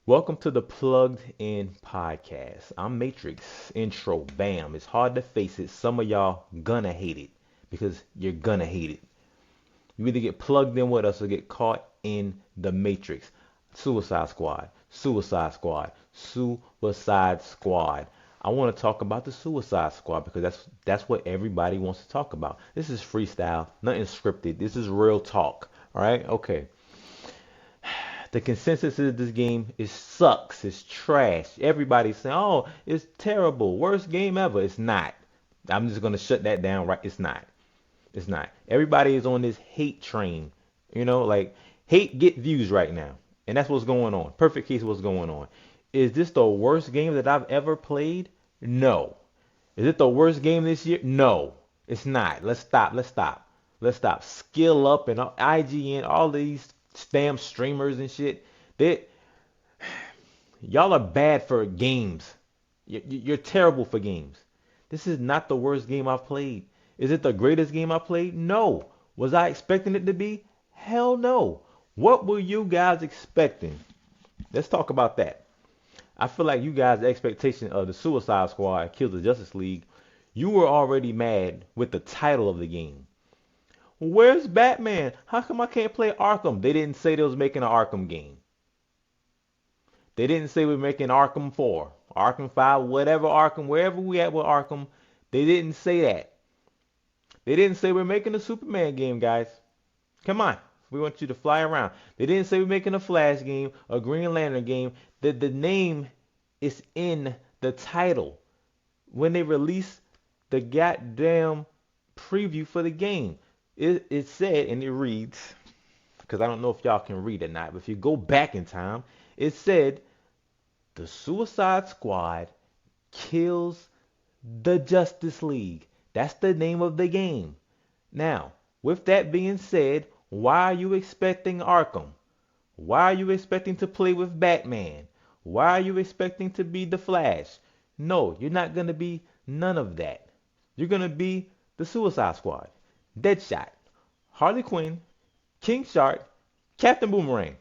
Welcome to the Plugged In Podcast. I'm Matrix. Intro, bam. It's hard to face it. Some of y'all gonna hate it because you're gonna hate it. You either get plugged in with us or get caught in the Matrix. Suicide Squad, Suicide Squad, Suicide Squad. I want to talk about the Suicide Squad because that's what everybody wants to talk about. This is freestyle, nothing scripted. This is real talk. All right? Okay. The consensus is this game is sucks. It's trash. Everybody's saying, "Oh, it's terrible. Worst game ever." It's not. I'm just gonna shut that down. Right? It's not. It's not. Everybody is on this hate train. Like hate get views right now, and that's what's going on. Perfect case of what's going on. Is this the worst game that I've ever played? No. Is it the worst game this year? No. It's not. Let's stop. Let's stop. Let's stop. Skill up and IGN, all these damn streamers and shit. They Y'all are bad for games. You're terrible for games. This is not the worst game I've played. Is it the greatest game I played? No. Was I expecting it to be? Hell no. What were you guys expecting? Let's talk about that. I feel like you guys' expectation of the Suicide Squad Kills the Justice League, you were already mad with the title of the game. Where's Batman? How come I can't play Arkham? They didn't say they was making an Arkham game. They didn't say we're making Arkham 4, Arkham 5, whatever Arkham, wherever we at with Arkham. They didn't say that. They didn't say we're making a Superman game, guys. Come on. We want you to fly around. They didn't say we're making a Flash game, a Green Lantern game. The name is in the title. When they released the goddamn preview for the game, it said, and it reads, because I don't know if y'all can read or not, but if you go back in time, it said the Suicide Squad kills the Justice League. That's the name of the game. Now, with that being said, why are you expecting Arkham? Why are you expecting to play with Batman? Why are you expecting to be the Flash? No, you're not going to be none of that. You're going to be the Suicide Squad, Deadshot, Harley Quinn, King Shark, Captain Boomerang.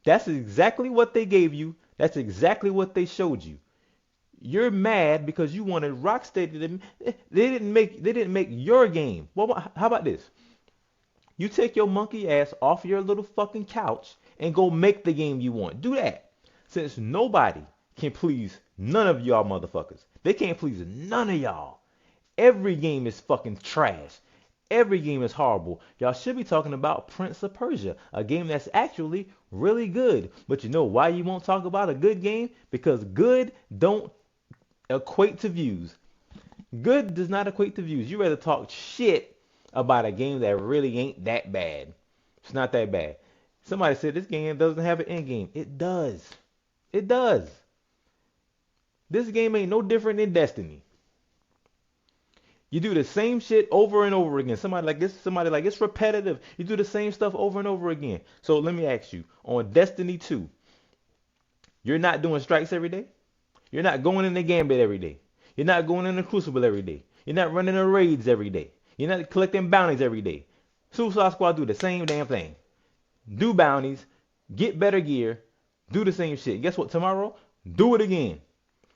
That's exactly what they gave you. That's exactly what they showed you. You're mad because you wanted Rocksteady to. They didn't make your game. Well, how about this? You take your monkey ass off your little fucking couch and go make the game you want. Do that. Since nobody can please none of y'all motherfuckers. They can't please none of y'all. Every game is fucking trash. Every game is horrible. Y'all should be talking about Prince of Persia, a game that's actually really good. But you know why you won't talk about a good game? Because good don't equate to views. Good does not equate to views. You rather talk shit about a game that really ain't that bad. It's not that bad. Somebody said this game doesn't have an end game. It does. It does. This game ain't no different than Destiny. You do the same shit over and over again. Somebody like it's repetitive. You do the same stuff over and over again. So let me ask you, on Destiny 2, you're not doing strikes every day? You're not going in the Gambit every day. You're not going in the Crucible every day. You're not running the raids every day. You're not collecting bounties every day. Suicide Squad do the same damn thing. Do bounties, get better gear, do the same shit. Guess what? Tomorrow, do it again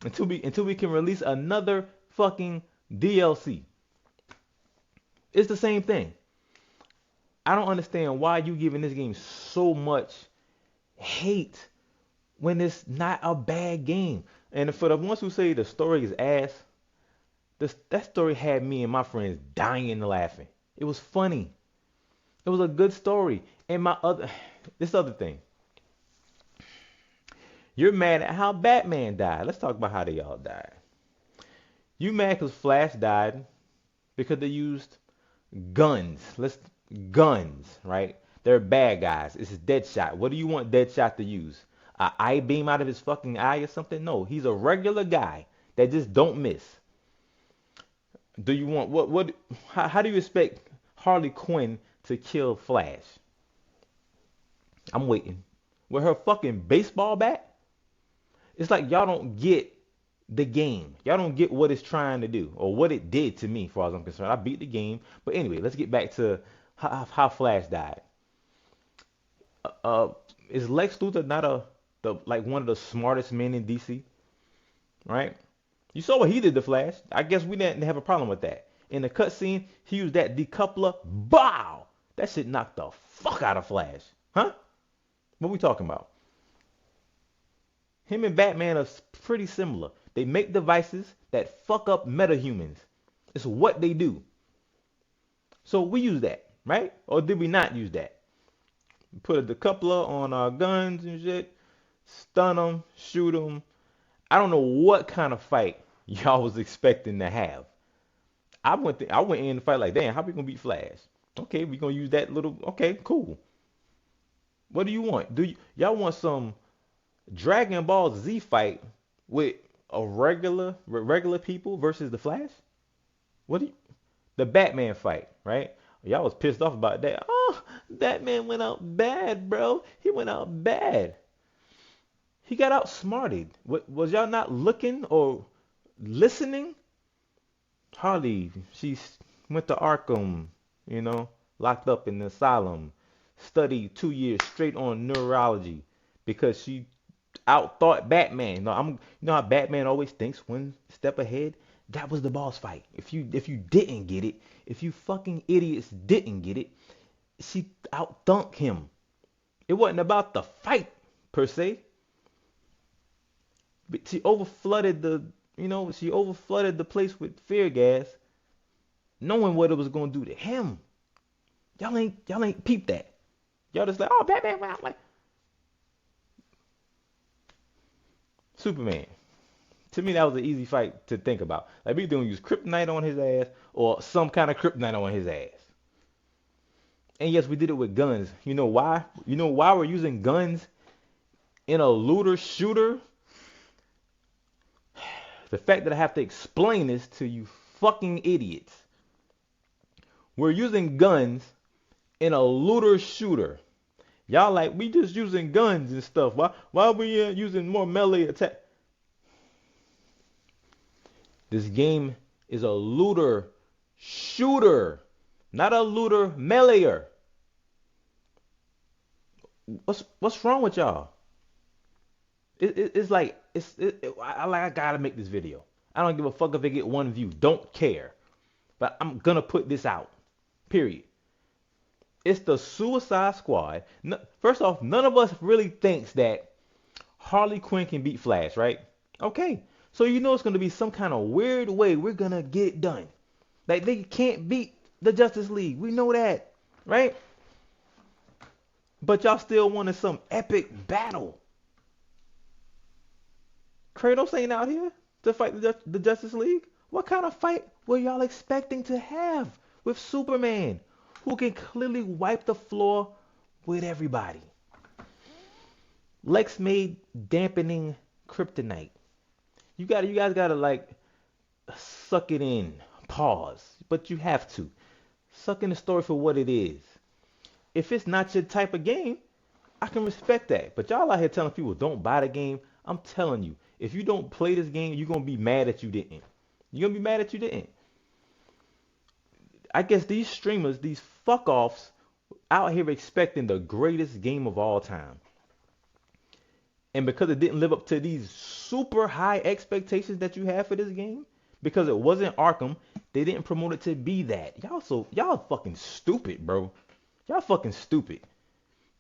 until we can release another fucking DLC. It's the same thing. I don't understand why you giving this game so much hate when it's not a bad game. And for the ones who say the story is ass, that story had me and my friends dying laughing. It was funny. It was a good story. And this other thing, you're mad at how Batman died. Let's talk about how they all died. You mad because Flash died because they used guns. Guns, right? They're bad guys. It's Deadshot. What do you want Deadshot to use? A eye beam out of his fucking eye or something? No, he's a regular guy that just don't miss. Do you want how do you expect Harley Quinn to kill Flash? I'm waiting. With her fucking baseball bat? It's like y'all don't get the game. Y'all don't get what it's trying to do or what it did to me, as far as I'm concerned. I beat the game. But anyway, let's get back to how Flash died. Uh, is Lex Luthor not a the like one of the smartest men in DC, right? You saw what he did to Flash. I guess we didn't have a problem with that. In the cutscene, he used that decoupler. Bow! That shit knocked the fuck out of Flash. Huh? What we talking about? Him and Batman are pretty similar. They make devices that fuck up metahumans. It's what they do. So we use that, right? Or did we not use that? Put a decoupler on our guns and shit, stun them, shoot them. I don't know what kind of fight y'all was expecting to have. I went in the fight like, damn, how we gonna beat Flash? Okay, we gonna use that little. Okay, cool. What do you want? Y'all want some Dragon Ball Z fight with a regular people versus the Flash? What do you, the Batman fight, right? Y'all was pissed off about that. Oh, Batman went out bad, bro. He went out bad. He got outsmarted. Was y'all not looking or listening? Harley, she went to Arkham, you know, locked up in the asylum, studied 2 years straight on neurology because she outthought Batman. You know how Batman always thinks one step ahead. That was the boss fight. If you didn't get it, if you fucking idiots didn't get it, she outthunk him. It wasn't about the fight per se, but she overflooded the place with fear gas, knowing what it was gonna do to him. Y'all ain't peeped that. Y'all just like, oh, Batman went out like Superman. To me, that was an easy fight to think about. Like we gonna use kryptonite on his ass or some kind of kryptonite on his ass. And yes, we did it with guns. You know why? You know why we're using guns in a looter shooter? The fact that I have to explain this to you fucking idiots. We're using guns in a looter shooter. Y'all like, we just using guns and stuff. Why are we using more melee attack? This game is a looter shooter, not a looter meleeer. What's wrong with y'all? It's like I gotta make this video. I don't give a fuck if it get one view. Don't care. But I'm gonna put this out. Period. It's the Suicide Squad. First off, none of us really thinks that Harley Quinn can beat Flash, right? Okay. So you know it's gonna be some kind of weird way we're gonna get it done. Like they can't beat the Justice League. We know that, right? But y'all still wanted some epic battle. Kratos ain't out here to fight the Justice League. What kind of fight were y'all expecting to have with Superman, who can clearly wipe the floor with everybody? Lex made dampening kryptonite. You guys gotta like suck it in, pause, but you have to suck in the story for what it is. If it's not your type of game, I can respect that. But y'all out here telling people don't buy the game. I'm telling you, if you don't play this game, you're gonna be mad that you didn't. You're gonna be mad that you didn't. I guess these streamers, these fuck offs, out here expecting the greatest game of all time. And because it didn't live up to these super high expectations that you have for this game, because it wasn't Arkham, they didn't promote it to be that. Y'all fucking stupid, bro. Y'all fucking stupid.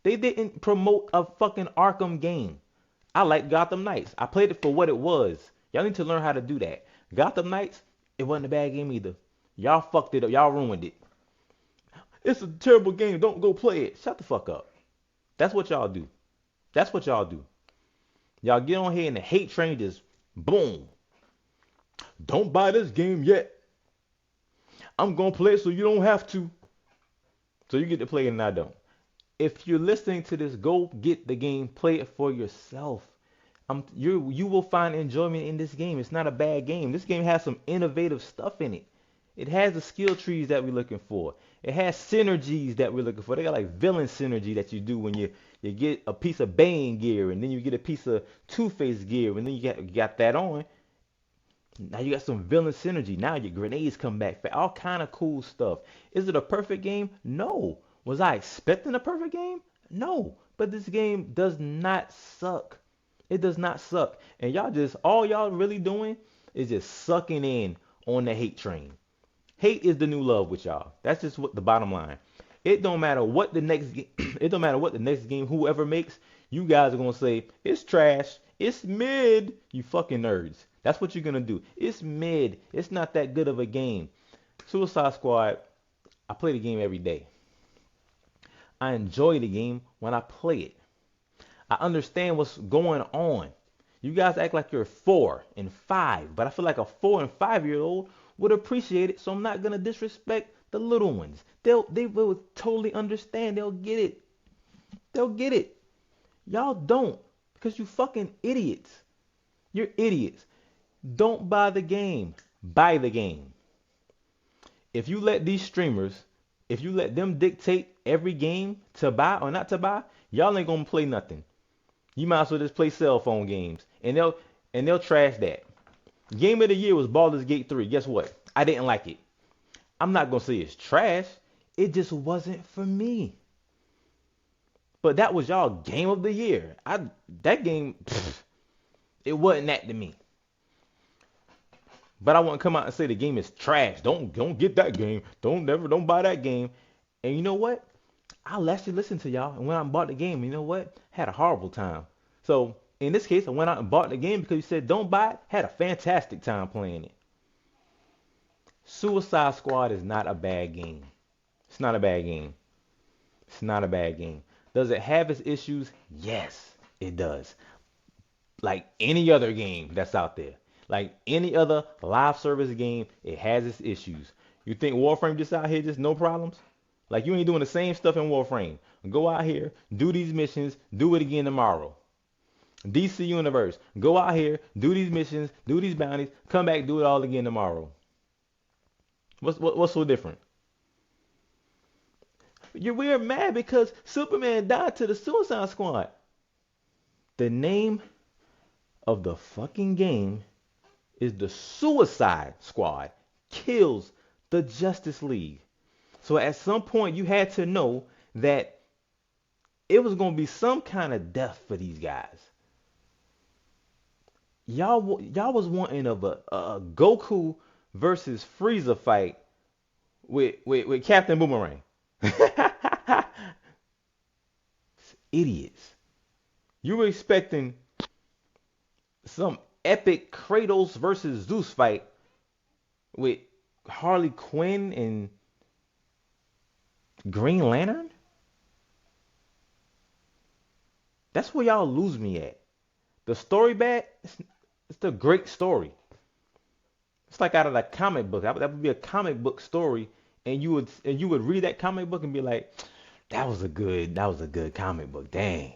They didn't promote a fucking Arkham game. I like Gotham Knights. I played it for what it was. Y'all need to learn how to do that. Gotham Knights, it wasn't a bad game either. Y'all fucked it up. Y'all ruined it. It's a terrible game. Don't go play it. Shut the fuck up. That's what y'all do. That's what y'all do. Y'all get on here and the hate train just boom. Don't buy this game yet. I'm gonna play it so you don't have to. So you get to play it and I don't. If you're listening to this, go get the game, play it for yourself. You will find enjoyment in this game. It's not a bad game. This game has some innovative stuff in it. It has the skill trees that we're looking for. It has synergies that we're looking for. They got like villain synergy that you do when you get a piece of Bane gear and then you get a piece of Two-Face gear and then you got that on. Now you got some villain synergy. Now your grenades come back. All kind of cool stuff. Is it a perfect game? No. Was I expecting a perfect game? No. But this game does not suck. It does not suck. And all y'all really doing is just sucking in on the hate train. Hate is the new love with y'all. That's just what the bottom line. It don't matter what the next it don't matter what the next game whoever makes, you guys are gonna say it's trash, it's mid. You fucking nerds. That's what you're gonna do. It's mid. It's not that good of a game. Suicide Squad. I play the game every day. I enjoy the game when I play it. I understand what's going on. You guys act like you're 4 and 5, but I feel like a 4 and 5 year old would appreciate it, so I'm not gonna disrespect the little ones. They will totally understand. They'll get it. They'll get it. Y'all don't, because you fucking idiots. You're idiots. Don't buy the game. Buy the game. If you let these streamers, if you let them dictate every game to buy or not to buy, y'all ain't gonna play nothing. You might as well just play cell phone games, and they'll trash that. Game of the year was Baldur's Gate 3. Guess what? I didn't like it. I'm not gonna say it's trash. It just wasn't for me. But that was y'all game of the year. That game, it wasn't that to me. But I wouldn't come out and say the game is trash. Don't get that game. Don't buy that game. And you know what? I'll actually listen to y'all. And when I bought the game, you know what? Had a horrible time. So in this case, I went out and bought the game because you said don't buy it. Had a fantastic time playing it. Suicide Squad is not a bad game. It's not a bad game. It's not a bad game. Does it have its issues? Yes, it does. Like any other game that's out there. Like any other live service game, it has its issues. You think Warframe just out here just no problems? Like you ain't doing the same stuff in Warframe. Go out here, do these missions, do it again tomorrow. DC Universe, go out here, do these missions, do these bounties, come back, do it all again tomorrow. What's so different? We're mad because Superman died to the Suicide Squad. The name of the fucking game is the Suicide Squad kills the Justice League. So at some point you had to know that it was going to be some kind of death for these guys. Y'all was wanting of a Goku versus Frieza fight with Captain Boomerang. Idiots. You were expecting some epic Kratos versus Zeus fight with Harley Quinn and Green Lantern? That's where y'all lose me at. The story bad, it's a great story. It's like out of a comic book. That would be a comic book story, and you would read that comic book and be like, that was a good comic book. Dang.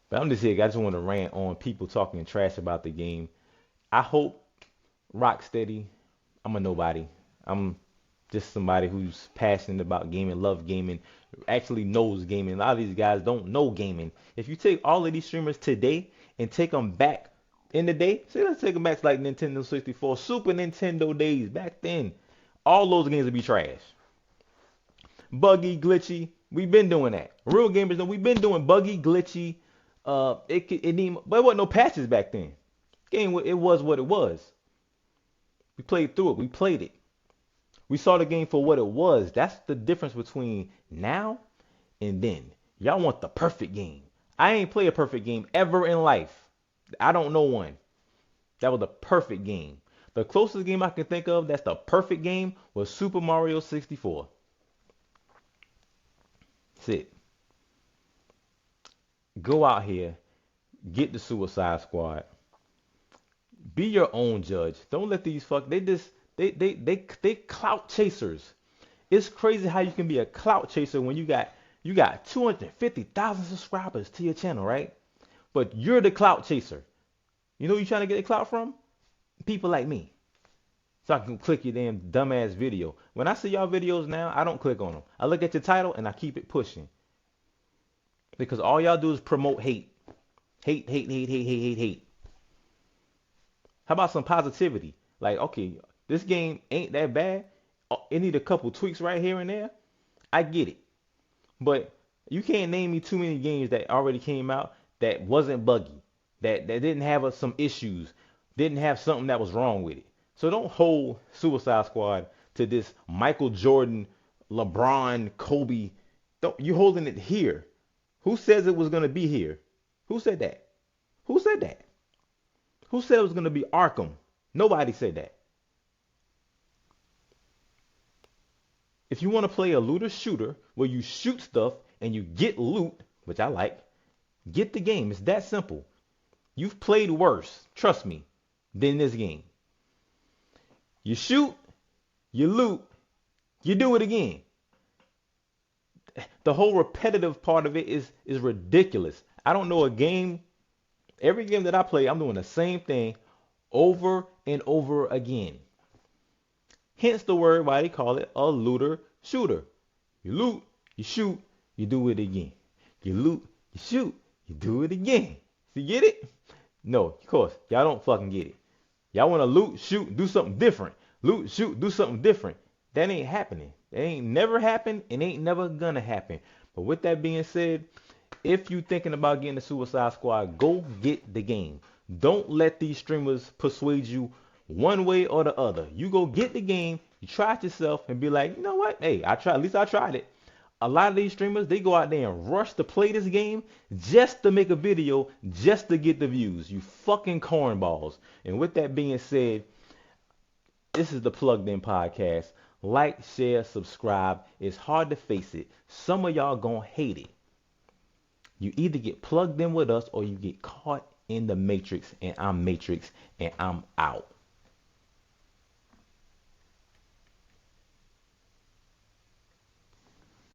But I'm just here. I just want to rant on people talking trash about the game. I hope Rocksteady. I'm a nobody. I'm just somebody who's passionate about gaming, love gaming, actually knows gaming. A lot of these guys don't know gaming. If you take all of these streamers today and take them back in the day, say let's take them back to like Nintendo 64, Super Nintendo days back then, all those games would be trash. Buggy, glitchy, we've been doing that. Real gamers know we've been doing buggy, glitchy. But it wasn't no patches back then. Game, it was what it was. We played through it. We played it. We saw the game for what it was. That's the difference between now and then. Y'all want the perfect game. I ain't play a perfect game ever in life. I don't know one. That was the perfect game. The closest game I can think of that's the perfect game was Super Mario 64. That's it. Go out here, get the Suicide Squad. Be your own judge. Don't let these they clout chasers. It's crazy how you can be a clout chaser when you got 250,000 subscribers to your channel, right? But you're the clout chaser. You know who you're trying to get the clout from? People like me. So I can click your damn dumbass video. When I see y'all videos now, I don't click on them. I look at your title and I keep it pushing. Because all y'all do is promote hate. Hate, hate, hate, hate, hate, hate, hate. How about some positivity? Like, okay, this game ain't that bad. It need a couple tweaks right here and there. I get it. But You can't name me too many games that already came out that wasn't buggy, that didn't have some issues, didn't have something that was wrong with it. So don't hold Suicide Squad to this Michael Jordan, LeBron, Kobe. Don't you holding it here? Who says it was gonna be here? Who said that? Who said that? Who said it was gonna be Arkham? Nobody said that. If you want to play a looter shooter where you shoot stuff and you get loot, which I like, get the game. It's that simple. You've played worse, trust me, than this game. You shoot, you loot, you do it again. The whole repetitive part of it is ridiculous. I don't know a game. Every game that I play, I'm doing the same thing over and over again. Hence the word why they call it a looter shooter. You loot, you shoot, you do it again. You loot, you shoot, you do it again. You get it? No, of course, y'all don't fucking get it. Y'all want to loot, shoot, do something different. Loot, shoot, do something different. That ain't happening. That ain't never happened and ain't never gonna happen. But with that being said, if you thinking about getting the Suicide Squad, go get the game. Don't let these streamers persuade you one way or the other. You go get the game, you try it yourself, and be like, you know what? Hey, I tried. At least I tried it. A lot of these streamers, they go out there and rush to play this game just to make a video, just to get the views. You fucking cornballs. And with that being said, this is the Plugged In Podcast. Like, share, subscribe. It's hard to face it. Some of y'all gonna hate it. You either get plugged in with us or you get caught in the Matrix, and I'm Matrix, and I'm out.